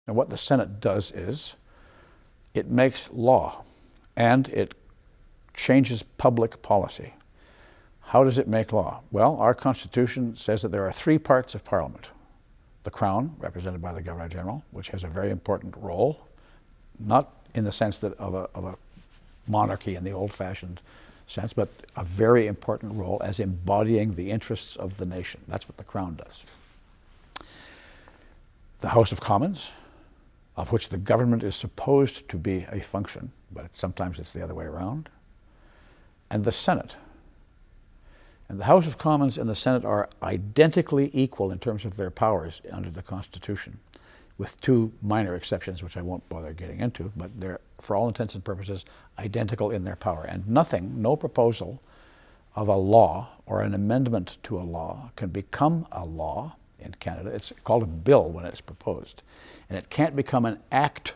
And what the Senate does is it makes law and it changes public policy. How does it make law? Well, our Constitution says that there are three parts of Parliament. The Crown, represented by the Governor-General, which has a very important role, not in the sense that of a monarchy in the old-fashioned sense, but a very important role as embodying the interests of the nation. That's what the Crown does. The House of Commons, of which the government is supposed to be a function, but sometimes it's the other way around, and the Senate. And the House of Commons and the Senate are identically equal in terms of their powers under the Constitution, with two minor exceptions, which I won't bother getting into, but they're, for all intents and purposes, identical in their power. And nothing, no proposal of a law or an amendment to a law can become a law in Canada. It's called a bill when it's proposed. And it can't become an act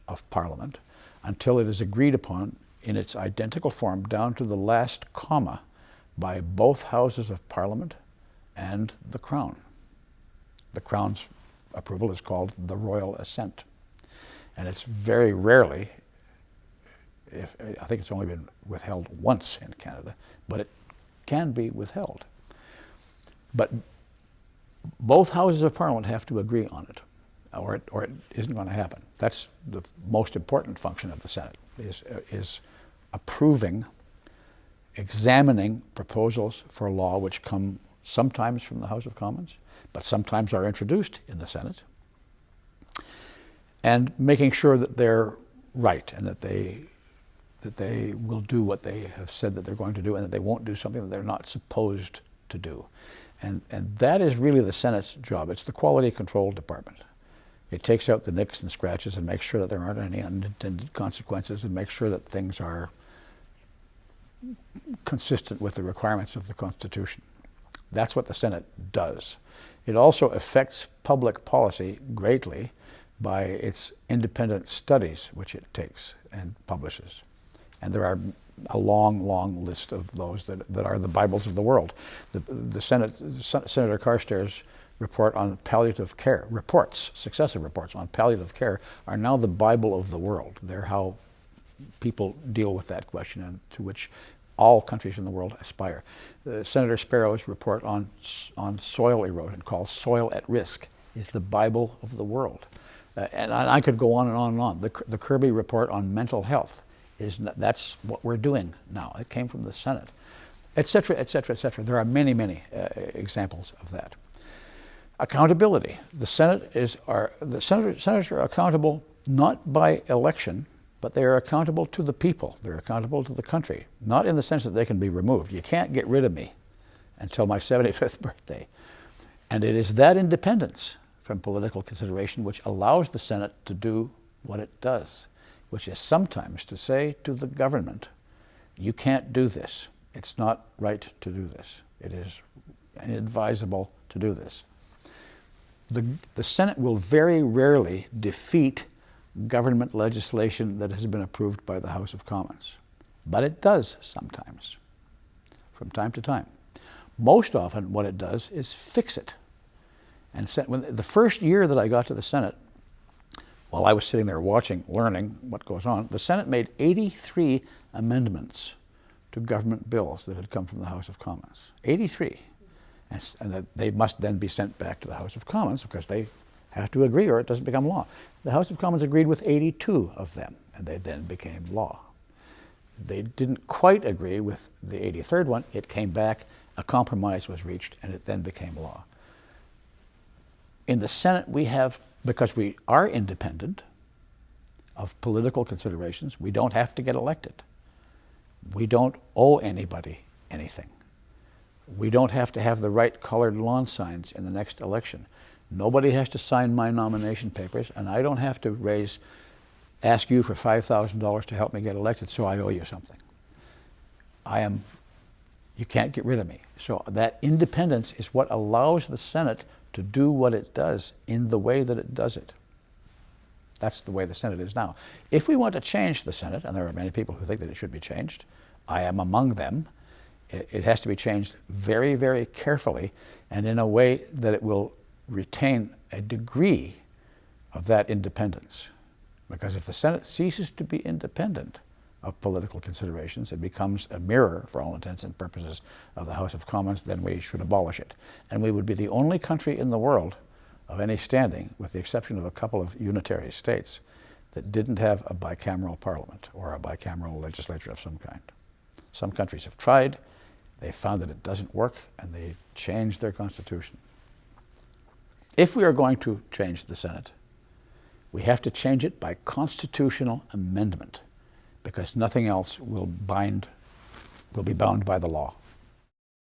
of Parliament until it is agreed upon in its identical form down to the last comma by both houses of Parliament and the Crown. The Crown's approval is called the royal assent. And it's very rarely, I think it's only been withheld once in Canada, but it can be withheld. But both houses of Parliament have to agree on it, or it isn't going to happen. That's the most important function of the Senate, is approving, examining proposals for law which come sometimes from the House of Commons, but sometimes are introduced in the Senate, and making sure that they're right and that they will do what they have said that they're going to do and that they won't do something that they're not supposed to do. And that is really the Senate's job. It's the quality control department. It takes out the nicks and scratches and makes sure that there aren't any unintended consequences and makes sure that things are consistent with the requirements of the Constitution. That's what the Senate does. It also affects public policy greatly by its independent studies, which it takes and publishes. And there are a long, long list of those that are the Bibles of the world. Senator Carstairs' report on palliative care, successive reports on palliative care, are now the Bible of the world. They're how people deal with that question, and to which all countries in the world aspire. Senator Sparrow's report on soil erosion, called Soil at Risk, is the Bible of the world. And I could go on and on and on. The Kirby report on mental health, that's what we're doing now. It came from the Senate, et cetera, et cetera, et cetera. There are many, many examples of that. Accountability. The senators are accountable not by election, but they are accountable to the people. They're accountable to the country, not in the sense that they can be removed. You can't get rid of me until my 75th birthday. And it is that independence from political consideration which allows the Senate to do what it does, which is sometimes to say to the government, you can't do this. It's not right to do this. It is inadvisable to do this. The Senate will very rarely defeat government legislation that has been approved by the House of Commons. But it does sometimes, from time to time. Most often what it does is fix it. And the first year that I got to the Senate, while I was sitting there watching, learning what goes on, the Senate made 83 amendments to government bills that had come from the House of Commons. 83. And that they must then be sent back to the House of Commons because they have to agree or it doesn't become law. The House of Commons agreed with 82 of them, and they then became law. They didn't quite agree with the 83rd one. It came back, a compromise was reached, and it then became law. In the Senate, we have, because we are independent of political considerations, we don't have to get elected. We don't owe anybody anything. We don't have to have the right colored lawn signs in the next election. Nobody has to sign my nomination papers, and I don't have to ask you for $5,000 to help me get elected, so I owe you something. You can't get rid of me. So that independence is what allows the Senate to do what it does in the way that it does it. That's the way the Senate is now. If we want to change the Senate, and there are many people who think that it should be changed, I am among them, it has to be changed very, very carefully and in a way that it will retain a degree of that independence. Because if the Senate ceases to be independent of political considerations, it becomes a mirror, for all intents and purposes, of the House of Commons, then we should abolish it. And we would be the only country in the world of any standing, with the exception of a couple of unitary states, that didn't have a bicameral parliament or a bicameral legislature of some kind. Some countries have tried, they found that it doesn't work, and they changed their constitution. If we are going to change the Senate, we have to change it by constitutional amendment, because nothing else will be bound by the law.